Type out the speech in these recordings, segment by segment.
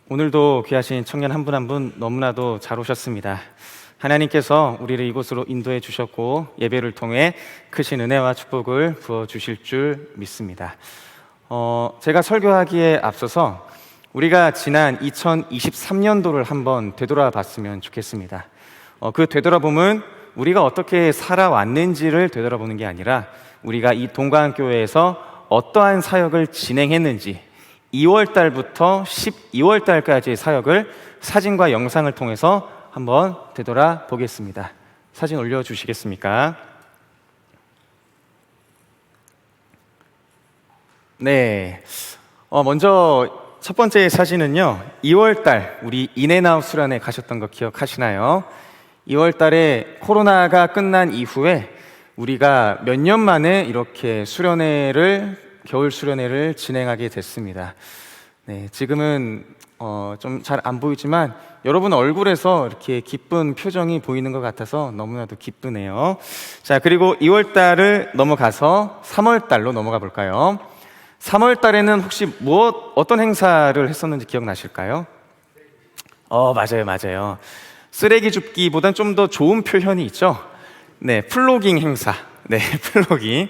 오늘도 귀하신 청년 한 분 한 분 너무나도 잘 오셨습니다. 하나님께서 우리를 이곳으로 인도해 주셨고 예배를 통해 크신 은혜와 축복을 부어 주실 줄 믿습니다. 제가 설교하기에 앞서서 우리가 지난 2023년도를 한번 되돌아봤으면 좋겠습니다. 그 되돌아봄은 우리가 어떻게 살아왔는지를 되돌아보는 게 아니라 우리가 이 동강교회에서 어떠한 사역을 진행했는지 2월 달부터 12월 달까지의 사역을 사진과 영상을 통해서 한번 되돌아보겠습니다. 사진 올려주시겠습니까? 네. 먼저 첫 번째 사진은요, 2월 달 우리 인앤아웃 수련회 가셨던 거 기억하시나요? 2월 달에 코로나가 끝난 이후에 우리가 몇 년 만에 이렇게 겨울 수련회를 진행하게 됐습니다. 네, 지금은 좀 잘 안 보이지만 여러분 얼굴에서 이렇게 기쁜 표정이 보이는 것 같아서 너무나도 기쁘네요. 자, 그리고 2월 달을 넘어가서 3월 달로 넘어가 볼까요? 3월 달에는 혹시 어떤 행사를 했었는지 기억나실까요? 맞아요. 쓰레기 줍기보단 좀 더 좋은 표현이 있죠? 네, 플로깅 행사. 네, 플로깅.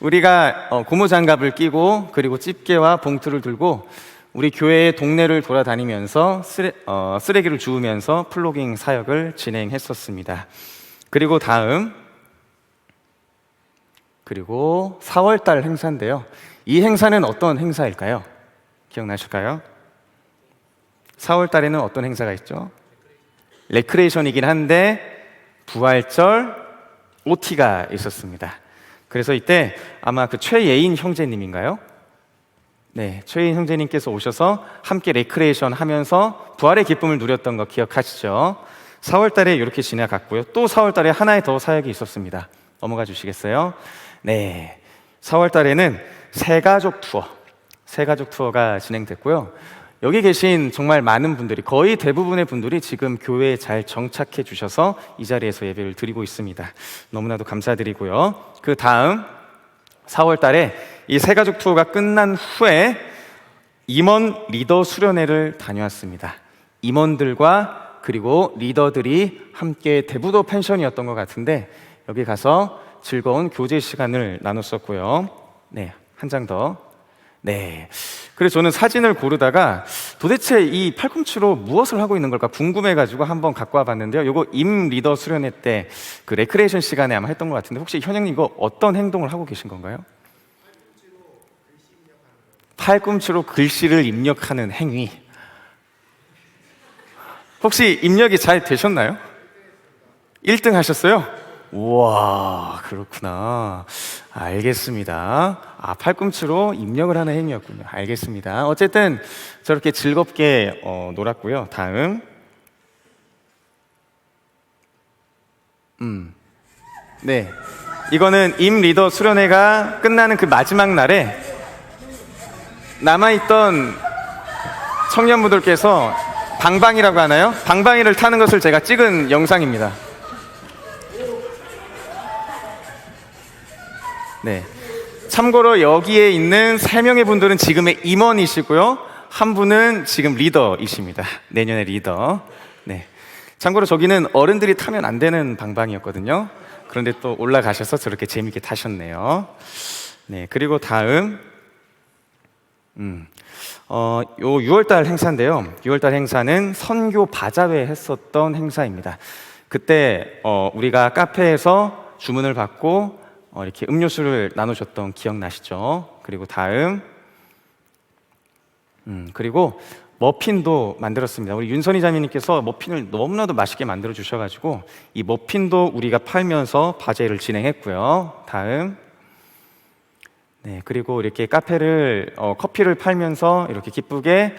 우리가 고무장갑을 끼고 그리고 집게와 봉투를 들고 우리 교회의 동네를 돌아다니면서 쓰레기를 주우면서 플로깅 사역을 진행했었습니다. 그리고 4월 달 행사인데요. 이 행사는 어떤 행사일까요? 기억나실까요? 4월 달에는 어떤 행사가 있죠? 레크레이션이긴 한데 부활절 OT가 있었습니다. 그래서 이때 아마 그 최예인 형제님인가요? 네, 최예인 형제님께서 오셔서 함께 레크레이션 하면서 부활의 기쁨을 누렸던 거 기억하시죠? 4월 달에 이렇게 지나갔고요. 또 4월 달에 하나의 더 사역이 있었습니다. 넘어가 주시겠어요? 네, 4월 달에는 새가족 투어가 진행됐고요. 여기 계신 정말 많은 분들이, 거의 대부분의 분들이 지금 교회에 잘 정착해 주셔서 이 자리에서 예배를 드리고 있습니다. 너무나도 감사드리고요. 그 다음 4월 달에 이 새가족 투어가 끝난 후에 임원 리더 수련회를 다녀왔습니다. 임원들과 그리고 리더들이 함께 대부도 펜션이었던 것 같은데 여기 가서 즐거운 교제 시간을 나눴었고요. 네, 한 장 더. 네. 그래서 저는 사진을 고르다가 도대체 이 팔꿈치로 무엇을 하고 있는 걸까 궁금해가지고 한번 갖고 와봤는데요. 이거 임 리더 수련회 때 그 레크레이션 시간에 아마 했던 것 같은데 혹시 현영님 이거 어떤 행동을 하고 계신 건가요? 팔꿈치로 글씨를 입력하는 행위. 혹시 입력이 잘 되셨나요? 1등 하셨어요? 우와, 그렇구나. 알겠습니다. 팔꿈치로 입력을 하는 행위였군요. 알겠습니다. 어쨌든 저렇게 즐겁게 놀았고요. 다음. 네, 이거는 임 리더 수련회가 끝나는 그 마지막 날에 남아있던 청년분들께서 방방이라고 하나요? 방방이를 타는 것을 제가 찍은 영상입니다. 네. 참고로 여기에 있는 3명의 분들은 지금의 임원이시고요. 한 분은 지금 리더이십니다. 내년의 리더. 네. 참고로 저기는 어른들이 타면 안 되는 방방이었거든요. 그런데 또 올라가셔서 저렇게 재밌게 타셨네요. 네. 그리고 다음. 요 6월달 행사인데요. 6월달 행사는 선교 바자회 했었던 행사입니다. 그때 우리가 카페에서 주문을 받고 이렇게 음료수를 나누셨던 기억나시죠? 그리고 다음. 그리고 머핀도 만들었습니다. 우리 윤선희 자매님께서 머핀을 너무나도 맛있게 만들어 주셔가지고 이 머핀도 우리가 팔면서 바제를 진행했고요. 다음. 네, 그리고 이렇게 커피를 팔면서 이렇게 기쁘게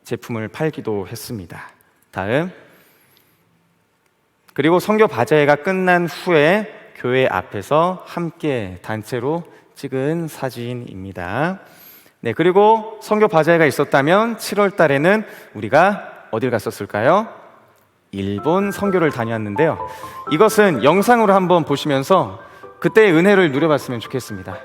제품을 팔기도 했습니다. 다음. 그리고 선교 바자회가 끝난 후에 교회 앞에서 함께 단체로 찍은 사진입니다. 네, 그리고 선교 바자회가 있었다면 7월 달에는 우리가 어딜 갔었을까요? 일본 선교를 다녀왔는데요. 이것은 영상으로 한번 보시면서 그때의 은혜를 누려봤으면 좋겠습니다.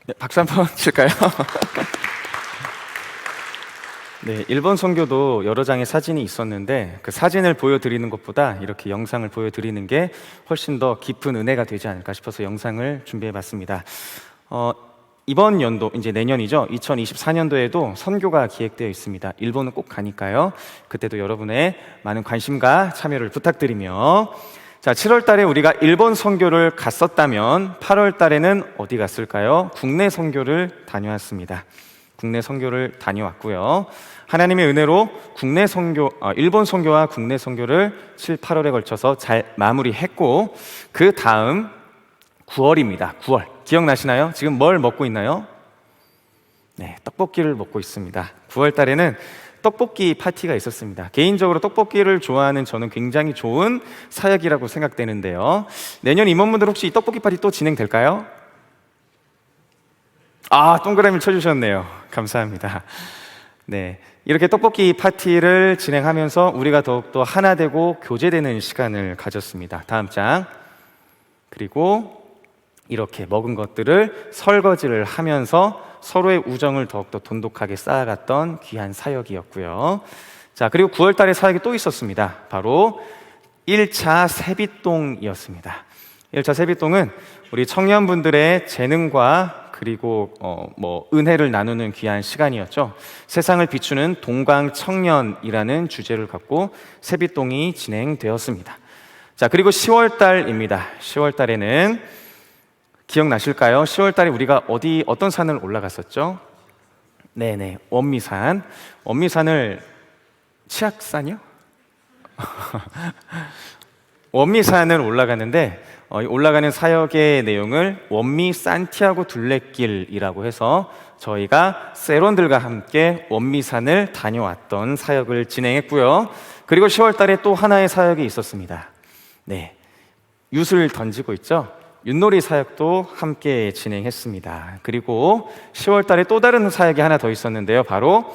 네, 박수 한번 칠까요? 네, 일본 선교도 여러 장의 사진이 있었는데 그 사진을 보여드리는 것보다 이렇게 영상을 보여드리는 게 훨씬 더 깊은 은혜가 되지 않을까 싶어서 영상을 준비해봤습니다. 이번 연도, 이제 내년이죠. 2024년도에도 선교가 기획되어 있습니다. 일본은 꼭 가니까요. 그때도 여러분의 많은 관심과 참여를 부탁드리며, 자, 7월 달에 우리가 일본 선교를 갔었다면 8월 달에는 어디 갔을까요? 국내 선교를 다녀왔습니다. 국내 선교를 다녀왔고요. 하나님의 은혜로 일본 선교와 국내 선교를 7, 8월에 걸쳐서 잘 마무리했고, 그 다음 9월입니다. 9월. 기억나시나요? 지금 뭘 먹고 있나요? 네, 떡볶이를 먹고 있습니다. 9월 달에는 떡볶이 파티가 있었습니다. 개인적으로 떡볶이를 좋아하는 저는 굉장히 좋은 사역이라고 생각되는데요. 내년 임원분들 혹시 이 떡볶이 파티 또 진행될까요? 동그라미 쳐주셨네요. 감사합니다. 네, 이렇게 떡볶이 파티를 진행하면서 우리가 더욱더 하나 되고 교제되는 시간을 가졌습니다. 다음 장. 그리고 이렇게 먹은 것들을 설거지를 하면서 서로의 우정을 더욱더 돈독하게 쌓아갔던 귀한 사역이었고요. 자, 그리고 9월 달에 사역이 또 있었습니다. 바로 1차 세빛동이었습니다. 1차 세빛동은 우리 청년분들의 재능과 그리고 은혜를 나누는 귀한 시간이었죠. 세상을 비추는 동광 청년이라는 주제를 갖고 세빛동이 진행되었습니다. 자, 그리고 10월 달입니다. 10월 달에는 기억나실까요? 10월 달에 우리가 어떤 산을 올라갔었죠? 네네, 원미산. 원미산을 치악산이요? 원미산을 올라가는데 올라가는 사역의 내용을 원미 산티아고 둘레길이라고 해서 저희가 세론들과 함께 원미산을 다녀왔던 사역을 진행했고요. 그리고 10월 달에 또 하나의 사역이 있었습니다. 네, 윷을 던지고 있죠. 윷놀이 사역도 함께 진행했습니다. 그리고 10월 달에 또 다른 사역이 하나 더 있었는데요. 바로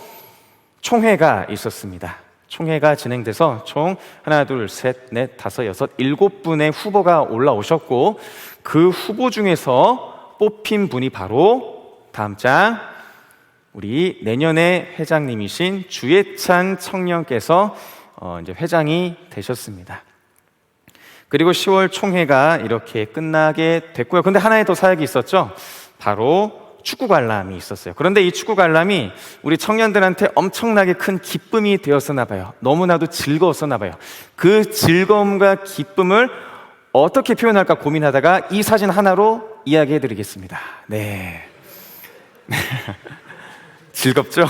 총회가 있었습니다. 총회가 진행돼서 총 하나, 둘, 셋, 넷, 다섯, 여섯, 7분의 후보가 올라오셨고, 그 후보 중에서 뽑힌 분이 바로 다음 장, 우리 내년의 회장님이신 주예찬 청년께서 이제 회장이 되셨습니다. 그리고 10월 총회가 이렇게 끝나게 됐고요. 근데 하나의 더 사역이 있었죠. 바로 축구 관람이 있었어요. 그런데 이 축구 관람이 우리 청년들한테 엄청나게 큰 기쁨이 되었었나 봐요. 너무나도 즐거웠었나 봐요. 그 즐거움과 기쁨을 어떻게 표현할까 고민하다가 이 사진 하나로 이야기해 드리겠습니다. 네. 즐겁죠?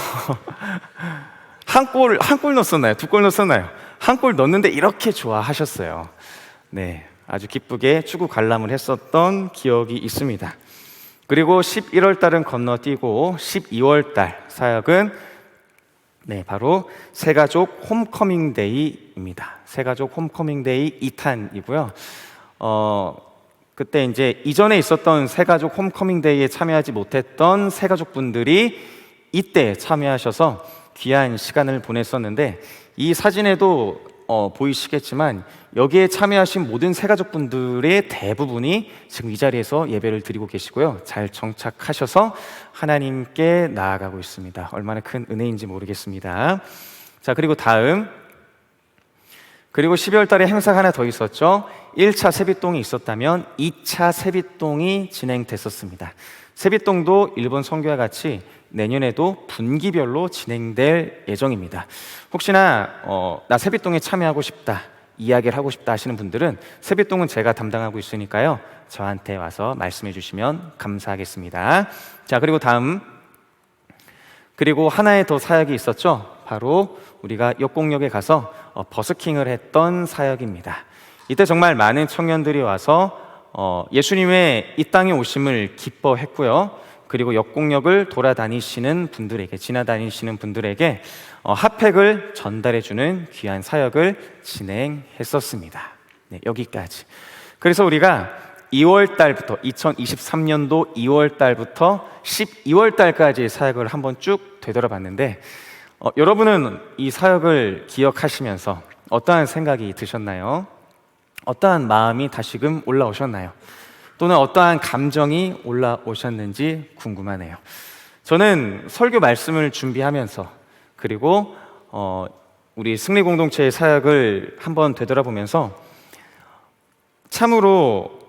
한 골 넣었었나요? 2골 넣었었나요? 한 골 넣었는데 이렇게 좋아하셨어요. 네, 아주 기쁘게 축구 관람을 했었던 기억이 있습니다. 그리고 11월 달은 건너뛰고 12월 달 사역은 바로 새가족 홈커밍 데이입니다. 새가족 홈커밍 데이 2탄이고요. 그때 이제 이전에 있었던 새가족 홈커밍 데이에 참여하지 못했던 새가족분들이 이때 참여하셔서 귀한 시간을 보냈었는데, 이 사진에도 보이시겠지만 여기에 참여하신 모든 새가족분들의 대부분이 지금 이 자리에서 예배를 드리고 계시고요. 잘 정착하셔서 하나님께 나아가고 있습니다. 얼마나 큰 은혜인지 모르겠습니다. 자, 그리고 12월 달에 행사가 하나 더 있었죠. 1차 세빛동이 있었다면 2차 세빛동이 진행됐었습니다. 세빛동도 일본 선교와 같이 내년에도 분기별로 진행될 예정입니다. 혹시나 나 세빛동에 참여하고 싶다, 이야기를 하고 싶다 하시는 분들은 세빛동은 제가 담당하고 있으니까요, 저한테 와서 말씀해 주시면 감사하겠습니다. 자, 그리고 하나의 더 사역이 있었죠. 바로 우리가 역곡역에 가서 버스킹을 했던 사역입니다. 이때 정말 많은 청년들이 와서 예수님의 이 땅에 오심을 기뻐했고요. 그리고 역곡역을 지나다니시는 분들에게 핫팩을 전달해주는 귀한 사역을 진행했었습니다. 네, 여기까지. 그래서 우리가 2023년도 2월 달부터 12월 달까지 사역을 한번 쭉 되돌아봤는데, 여러분은 이 사역을 기억하시면서 어떠한 생각이 드셨나요? 어떠한 마음이 다시금 올라오셨나요? 또는 어떠한 감정이 올라오셨는지 궁금하네요. 저는 설교 말씀을 준비하면서 그리고 우리 승리 공동체의 사역을 한번 되돌아보면서 참으로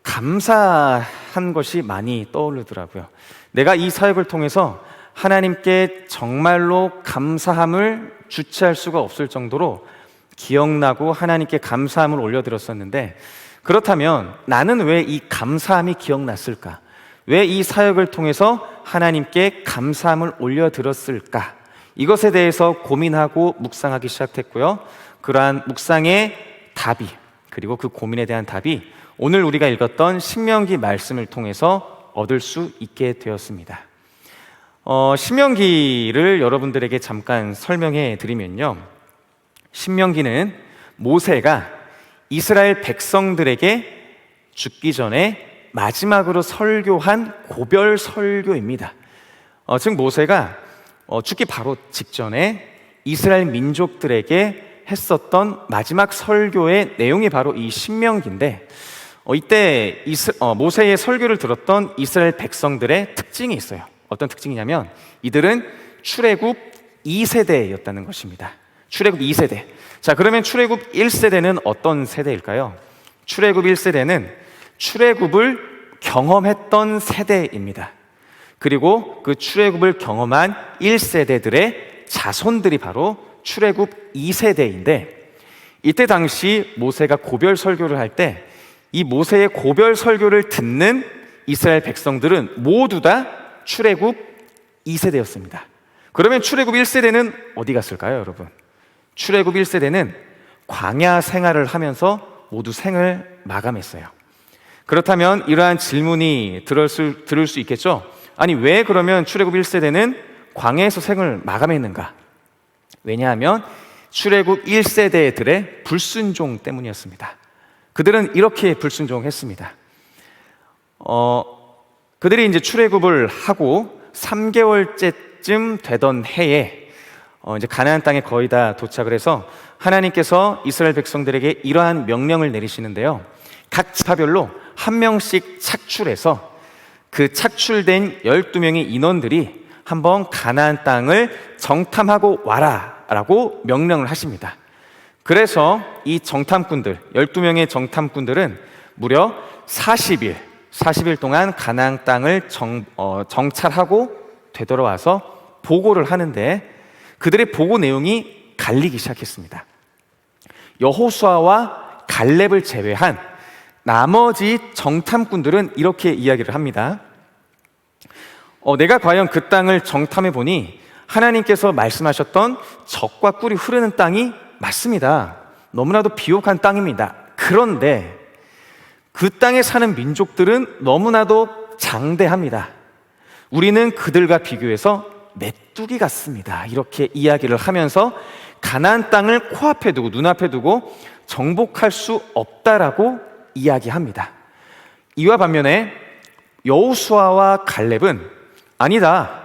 감사한 것이 많이 떠오르더라고요. 내가 이 사역을 통해서 하나님께 정말로 감사함을 주체할 수가 없을 정도로 기억나고 하나님께 감사함을 올려드렸었는데, 그렇다면 나는 왜 이 감사함이 기억났을까? 왜 이 사역을 통해서 하나님께 감사함을 올려드렸을까? 이것에 대해서 고민하고 묵상하기 시작했고요. 그러한 묵상의 답이, 그리고 그 고민에 대한 답이 오늘 우리가 읽었던 신명기 말씀을 통해서 얻을 수 있게 되었습니다. 신명기를 여러분들에게 잠깐 설명해 드리면요, 신명기는 모세가 이스라엘 백성들에게 죽기 전에 마지막으로 설교한 고별 설교입니다. 즉 모세가 죽기 바로 직전에 이스라엘 민족들에게 했었던 마지막 설교의 내용이 바로 이 신명기인데, 이때 모세의 설교를 들었던 이스라엘 백성들의 특징이 있어요. 어떤 특징이냐면 이들은 출애굽 2세대였다는 것입니다. 출애굽 2세대. 자, 그러면 출애굽 1세대는 어떤 세대일까요? 출애굽 1세대는 출애굽을 경험했던 세대입니다. 그리고 그 출애굽을 경험한 1세대들의 자손들이 바로 출애굽 2세대인데, 이때 당시 모세가 고별 설교를 할 때 이 모세의 고별 설교를 듣는 이스라엘 백성들은 모두 다 출애굽 2세대였습니다. 그러면 출애굽 1세대는 어디 갔을까요, 여러분? 출애굽 1세대는 광야 생활을 하면서 모두 생을 마감했어요. 그렇다면 이러한 질문이 들을 수 있겠죠? 아니, 왜 그러면 출애굽 1세대는 광야에서 생을 마감했는가? 왜냐하면 출애굽 1세대들의 불순종 때문이었습니다. 그들은 이렇게 불순종했습니다. 그들이 이제 출애굽을 하고 3개월째쯤 되던 해에 이제 가나안 땅에 거의 다 도착을 해서 하나님께서 이스라엘 백성들에게 이러한 명령을 내리시는데요, 각 지파별로 한 명씩 착출해서 그 착출된 12명의 인원들이 한번 가나안 땅을 정탐하고 와라 라고 명령을 하십니다. 그래서 이 정탐꾼들, 12명의 정탐꾼들은 무려 40일 동안 가나안 땅을 정찰하고 되돌아와서 보고를 하는데, 그들의 보고 내용이 갈리기 시작했습니다. 여호수아와 갈렙을 제외한 나머지 정탐꾼들은 이렇게 이야기를 합니다. 내가 과연 그 땅을 정탐해 보니 하나님께서 말씀하셨던 젖과 꿀이 흐르는 땅이 맞습니다. 너무나도 비옥한 땅입니다. 그런데 그 땅에 사는 민족들은 너무나도 장대합니다. 우리는 그들과 비교해서 메뚜기 같습니다. 이렇게 이야기를 하면서 가나안 땅을 코앞에 두고 눈앞에 두고 정복할 수 없다라고 이야기합니다. 이와 반면에 여호수아와 갈렙은 아니다,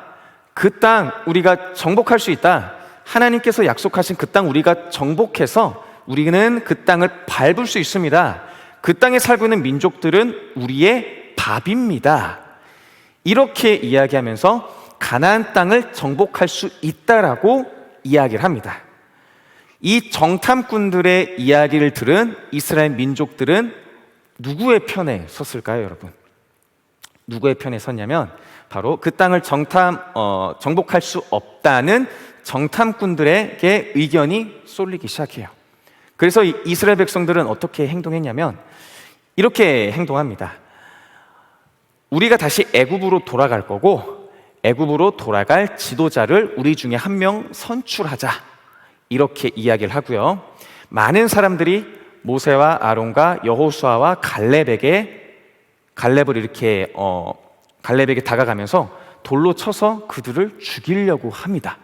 그 땅 우리가 정복할 수 있다, 하나님께서 약속하신 그 땅 우리가 정복해서 우리는 그 땅을 밟을 수 있습니다. 그 땅에 살고 있는 민족들은 우리의 밥입니다. 이렇게 이야기하면서 가나안 땅을 정복할 수 있다라고 이야기를 합니다. 이 정탐꾼들의 이야기를 들은 이스라엘 민족들은 누구의 편에 섰을까요, 여러분? 누구의 편에 섰냐면 바로 그 땅을 정복할 수 없다는 정탐꾼들에게 의견이 쏠리기 시작해요. 그래서 이스라엘 백성들은 어떻게 행동했냐면 이렇게 행동합니다. 우리가 다시 애굽으로 돌아갈 거고 애굽으로 돌아갈 지도자를 우리 중에 한 명 선출하자, 이렇게 이야기를 하고요. 많은 사람들이 모세와 아론과 여호수아와 갈렙에게 다가가면서 돌로 쳐서 그들을 죽이려고 합니다.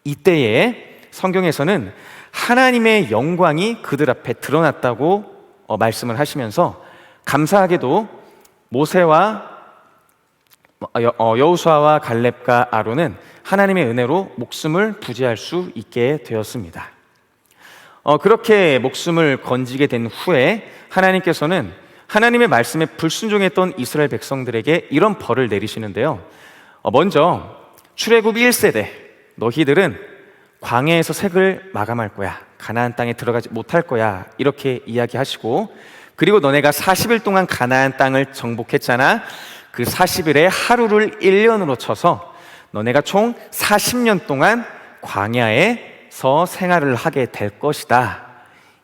이때에 성경에서는 하나님의 영광이 그들 앞에 드러났다고 말씀을 하시면서, 감사하게도 모세와 여호수아와 갈렙과 아론은 하나님의 은혜로 목숨을 부지할 수 있게 되었습니다. 그렇게 목숨을 건지게 된 후에 하나님께서는 하나님의 말씀에 불순종했던 이스라엘 백성들에게 이런 벌을 내리시는데요. 먼저 출애굽 1세대 너희들은 광야에서 색을 마감할 거야. 가나안 땅에 들어가지 못할 거야. 이렇게 이야기하시고, 그리고 너네가 40일 동안 가나안 땅을 정복했잖아. 그 40일에 하루를 1년으로 쳐서 너네가 총 40년 동안 광야에서 생활을 하게 될 것이다.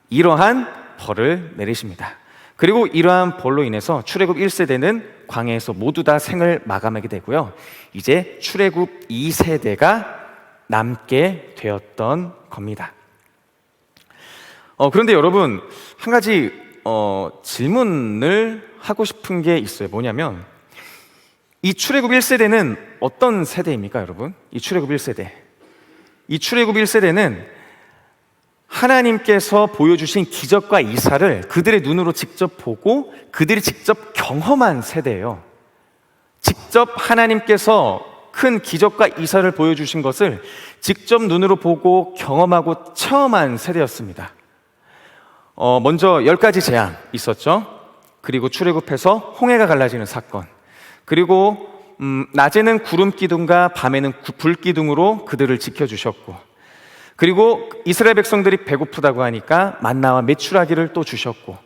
이러한 벌을 내리십니다. 그리고 이러한 벌로 인해서 출애굽 1세대는 광야에서 모두 다 생을 마감하게 되고요. 이제 출애굽 2세대가 남게 되었던 겁니다. 그런데 여러분, 한 가지 질문을 하고 싶은 게 있어요. 뭐냐면, 이 출애굽 1세대는 어떤 세대입니까, 여러분? 이 출애굽 1세대. 이 출애굽 1세대는 하나님께서 보여주신 기적과 이사를 그들의 눈으로 직접 보고 그들이 직접 경험한 세대예요. 직접 하나님께서 큰 기적과 이사를 보여주신 것을 직접 눈으로 보고 경험하고 체험한 세대였습니다. 먼저 10가지 재앙 있었죠. 그리고 출애굽해서 홍해가 갈라지는 사건, 그리고 낮에는 구름 기둥과 밤에는 불 기둥으로 그들을 지켜주셨고, 그리고 이스라엘 백성들이 배고프다고 하니까 만나와 메추라기를 또 주셨고,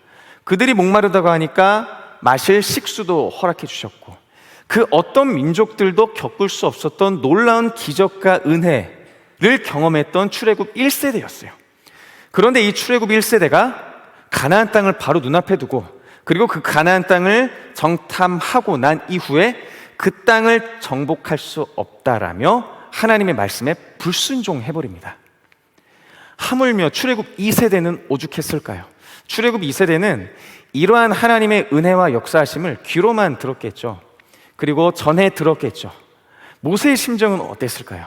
그들이 목마르다고 하니까 마실 식수도 허락해 주셨고, 그 어떤 민족들도 겪을 수 없었던 놀라운 기적과 은혜를 경험했던 출애굽 1세대였어요. 그런데 이 출애굽 1세대가 가나안 땅을 바로 눈앞에 두고, 그리고 그 가나안 땅을 정탐하고 난 이후에 그 땅을 정복할 수 없다라며 하나님의 말씀에 불순종해버립니다. 하물며 출애굽 2세대는 오죽했을까요? 출애굽 2세대는 이러한 하나님의 은혜와 역사하심을 귀로만 들었겠죠. 그리고 전해 들었겠죠. 모세의 심정은 어땠을까요?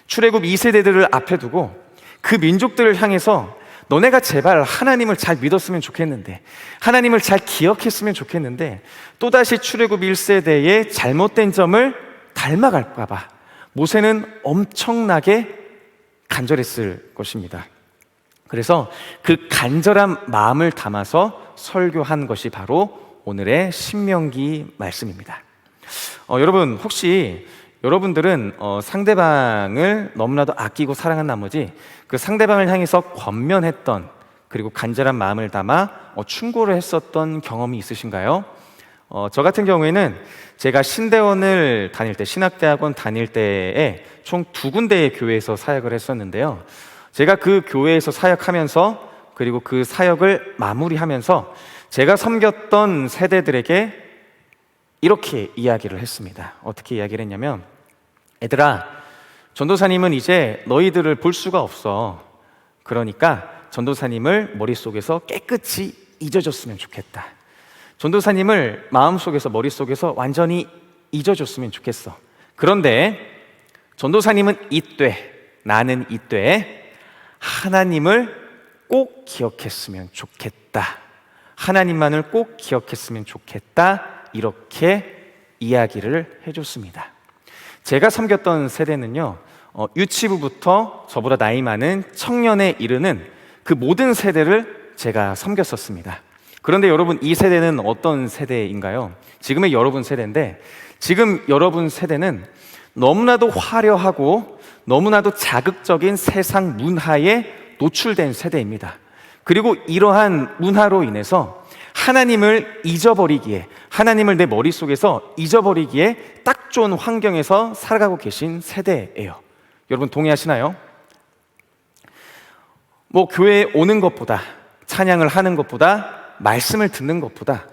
출애굽 2세대들을 앞에 두고 그 민족들을 향해서 너네가 제발 하나님을 잘 믿었으면 좋겠는데, 하나님을 잘 기억했으면 좋겠는데, 또다시 출애굽 1세대의 잘못된 점을 닮아갈까 봐 모세는 엄청나게 간절했을 것입니다. 그래서 그 간절한 마음을 담아서 설교한 것이 바로 오늘의 신명기 말씀입니다. 여러분, 혹시 여러분들은 상대방을 너무나도 아끼고 사랑한 나머지 그 상대방을 향해서 권면했던, 그리고 간절한 마음을 담아 충고를 했었던 경험이 있으신가요? 저 같은 경우에는 제가 신대원을 다닐 때, 신학대학원 다닐 때에 총 2군데의 교회에서 사역을 했었는데요. 제가 그 교회에서 사역하면서, 그리고 그 사역을 마무리하면서 제가 섬겼던 세대들에게 이렇게 이야기를 했습니다. 어떻게 이야기를 했냐면, 얘들아, 전도사님은 이제 너희들을 볼 수가 없어. 그러니까 전도사님을 머릿속에서 깨끗이 잊어줬으면 좋겠다. 전도사님을 마음속에서, 머릿속에서 완전히 잊어줬으면 좋겠어. 그런데 전도사님은 이때, 나는 이때 하나님을 꼭 기억했으면 좋겠다. 하나님만을 꼭 기억했으면 좋겠다. 이렇게 이야기를 해줬습니다. 제가 섬겼던 세대는요, 유치부부터 저보다 나이 많은 청년에 이르는 그 모든 세대를 제가 섬겼었습니다. 그런데 여러분, 이 세대는 어떤 세대인가요? 지금의 여러분 세대인데, 지금 여러분 세대는 너무나도 화려하고 너무나도 자극적인 세상 문화에 노출된 세대입니다. 그리고 이러한 문화로 인해서 하나님을 잊어버리기에, 하나님을 내 머릿속에서 잊어버리기에 딱 좋은 환경에서 살아가고 계신 세대예요. 여러분 동의하시나요? 교회에 오는 것보다, 찬양을 하는 것보다, 말씀을 듣는 것보다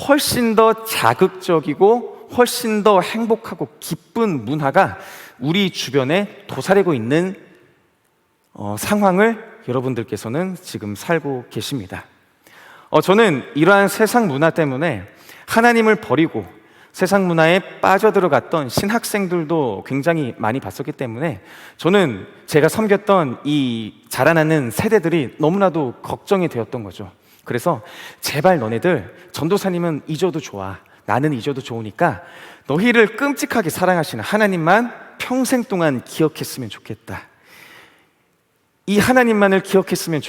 훨씬 더 자극적이고 훨씬 더 행복하고 기쁜 문화가 우리 주변에 도사리고 있는 상황을 여러분들께서는 지금 살고 계십니다. 저는 이러한 세상 문화 때문에 하나님을 버리고 세상 문화에 빠져들어갔던 신학생들도 굉장히 많이 봤었기 때문에 저는 제가 섬겼던 이 자라나는 세대들이 너무나도 걱정이 되었던 거죠. 그래서 제발 너네들 전도사님은 잊어도 좋아, 나는 잊어도 좋으니까 너희를 끔찍하게 사랑하시는 하나님만 평생 동안 기억했으면 좋겠다. 이 하나님만을 기억했으면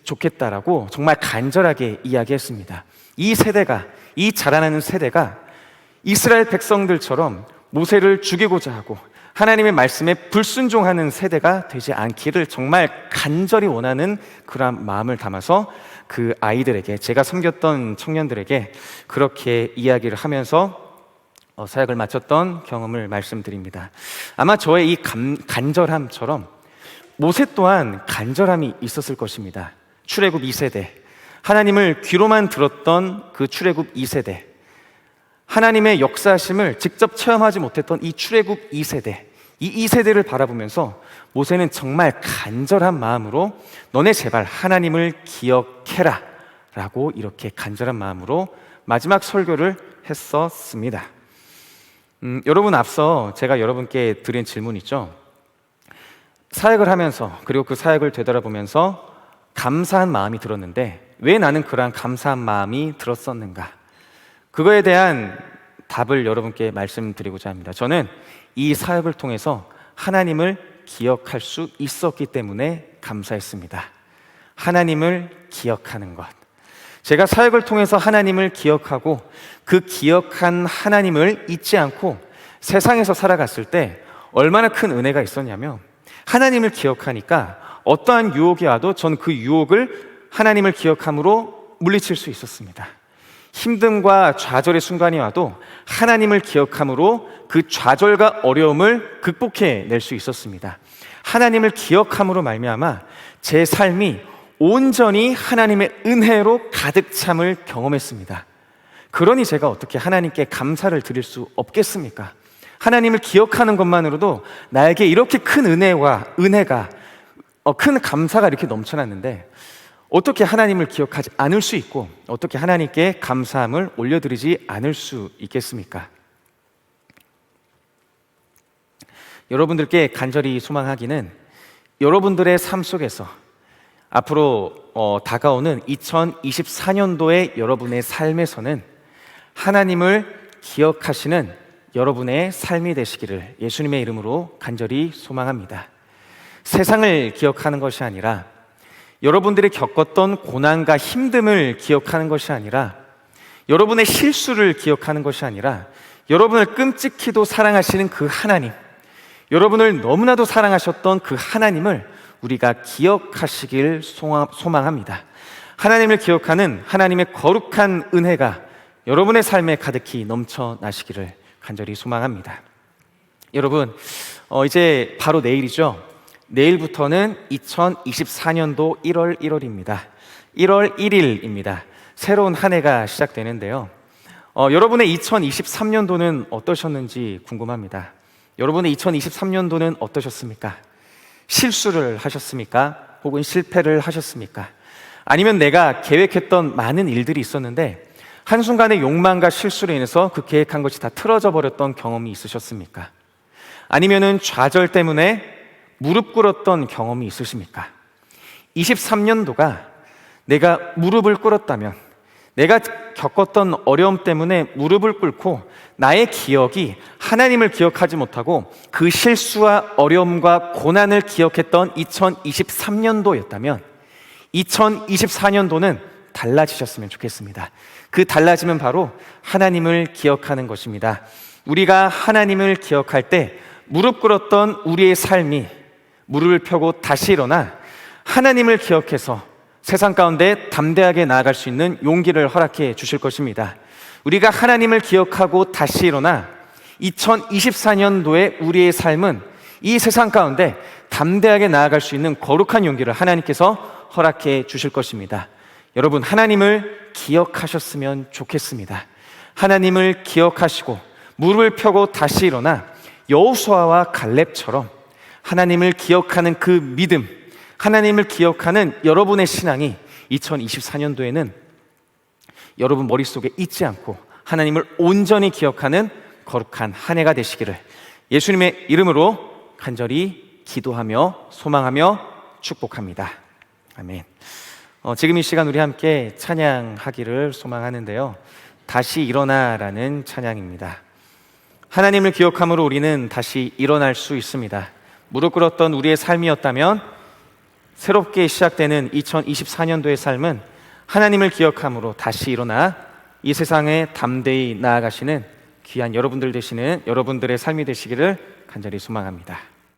좋겠다라고 정말 간절하게 이야기했습니다. 이 세대가, 이 자라나는 세대가 이스라엘 백성들처럼 모세를 죽이고자 하고 하나님의 말씀에 불순종하는 세대가 되지 않기를 정말 간절히 원하는 그런 마음을 담아서 그 아이들에게, 제가 섬겼던 청년들에게 그렇게 이야기를 하면서 사역을 마쳤던 경험을 말씀드립니다. 아마 저의 이 간절함처럼 모세 또한 간절함이 있었을 것입니다. 출애굽 2세대, 하나님을 귀로만 들었던 그 출애굽 2세대, 하나님의 역사하심을 직접 체험하지 못했던 이 출애굽 2세대, 이 2세대를 바라보면서 모세는 정말 간절한 마음으로 너네 제발 하나님을 기억해라 라고 이렇게 간절한 마음으로 마지막 설교를 했었습니다. 여러분, 앞서 제가 여러분께 드린 질문 있죠? 사역을 하면서, 그리고 그 사역을 되돌아보면서 감사한 마음이 들었는데 왜 나는 그러한 감사한 마음이 들었었는가? 그거에 대한 답을 여러분께 말씀드리고자 합니다. 저는 이 사역을 통해서 하나님을 기억할 수 있었기 때문에 감사했습니다. 하나님을 기억하는 것. 제가 사역을 통해서 하나님을 기억하고 그 기억한 하나님을 잊지 않고 세상에서 살아갔을 때 얼마나 큰 은혜가 있었냐면, 하나님을 기억하니까 어떠한 유혹이 와도 전 그 유혹을 하나님을 기억함으로 물리칠 수 있었습니다. 힘듦과 좌절의 순간이 와도 하나님을 기억함으로 그 좌절과 어려움을 극복해낼 수 있었습니다. 하나님을 기억함으로 말미암아 제 삶이 온전히 하나님의 은혜로 가득 참을 경험했습니다. 그러니 제가 어떻게 하나님께 감사를 드릴 수 없겠습니까? 하나님을 기억하는 것만으로도 나에게 이렇게 큰 은혜가 큰 감사가 이렇게 넘쳐났는데 어떻게 하나님을 기억하지 않을 수 있고 어떻게 하나님께 감사함을 올려드리지 않을 수 있겠습니까? 여러분들께 간절히 소망하기는 여러분들의 삶 속에서 앞으로 다가오는 2024년도의 여러분의 삶에서는 하나님을 기억하시는 여러분의 삶이 되시기를 예수님의 이름으로 간절히 소망합니다. 세상을 기억하는 것이 아니라, 여러분들이 겪었던 고난과 힘듦을 기억하는 것이 아니라, 여러분의 실수를 기억하는 것이 아니라, 여러분을 끔찍히도 사랑하시는 그 하나님, 여러분을 너무나도 사랑하셨던 그 하나님을 우리가 기억하시길 소망합니다. 하나님을 기억하는 하나님의 거룩한 은혜가 여러분의 삶에 가득히 넘쳐나시기를 간절히 소망합니다. 여러분, 이제 바로 내일이죠. 내일부터는 2024년도 1월 1월입니다. 1월 1일입니다. 새로운 한 해가 시작되는데요. 여러분의 2023년도는 어떠셨는지 궁금합니다. 여러분의 2023년도는 어떠셨습니까? 실수를 하셨습니까? 혹은 실패를 하셨습니까? 아니면 내가 계획했던 많은 일들이 있었는데 한순간의 욕망과 실수로 인해서 그 계획한 것이 다 틀어져 버렸던 경험이 있으셨습니까? 아니면은 좌절 때문에 무릎 꿇었던 경험이 있으십니까? 23년도가 내가 무릎을 꿇었다면, 내가 겪었던 어려움 때문에 무릎을 꿇고 나의 기억이 하나님을 기억하지 못하고 그 실수와 어려움과 고난을 기억했던 2023년도였다면 2024년도는 달라지셨으면 좋겠습니다. 그 달라짐은 바로 하나님을 기억하는 것입니다. 우리가 하나님을 기억할 때 무릎 꿇었던 우리의 삶이 무릎을 펴고 다시 일어나 하나님을 기억해서 세상 가운데 담대하게 나아갈 수 있는 용기를 허락해 주실 것입니다. 우리가 하나님을 기억하고 다시 일어나 2024년도에 우리의 삶은 이 세상 가운데 담대하게 나아갈 수 있는 거룩한 용기를 하나님께서 허락해 주실 것입니다. 여러분, 하나님을 기억하셨으면 좋겠습니다. 하나님을 기억하시고 무릎을 펴고 다시 일어나 여호수아와 갈렙처럼 하나님을 기억하는 그 믿음, 하나님을 기억하는 여러분의 신앙이 2024년도에는 여러분 머릿속에 잊지 않고 하나님을 온전히 기억하는 거룩한 한 해가 되시기를 예수님의 이름으로 간절히 기도하며 소망하며 축복합니다. 아멘. 지금 이 시간 우리 함께 찬양하기를 소망하는데요. 다시 일어나라는 찬양입니다. 하나님을 기억함으로 우리는 다시 일어날 수 있습니다. 무릎 꿇었던 우리의 삶이었다면 새롭게 시작되는 2024년도의 삶은 하나님을 기억함으로 다시 일어나 이 세상에 담대히 나아가시는 귀한 여러분들 되시는 여러분들의 삶이 되시기를 간절히 소망합니다.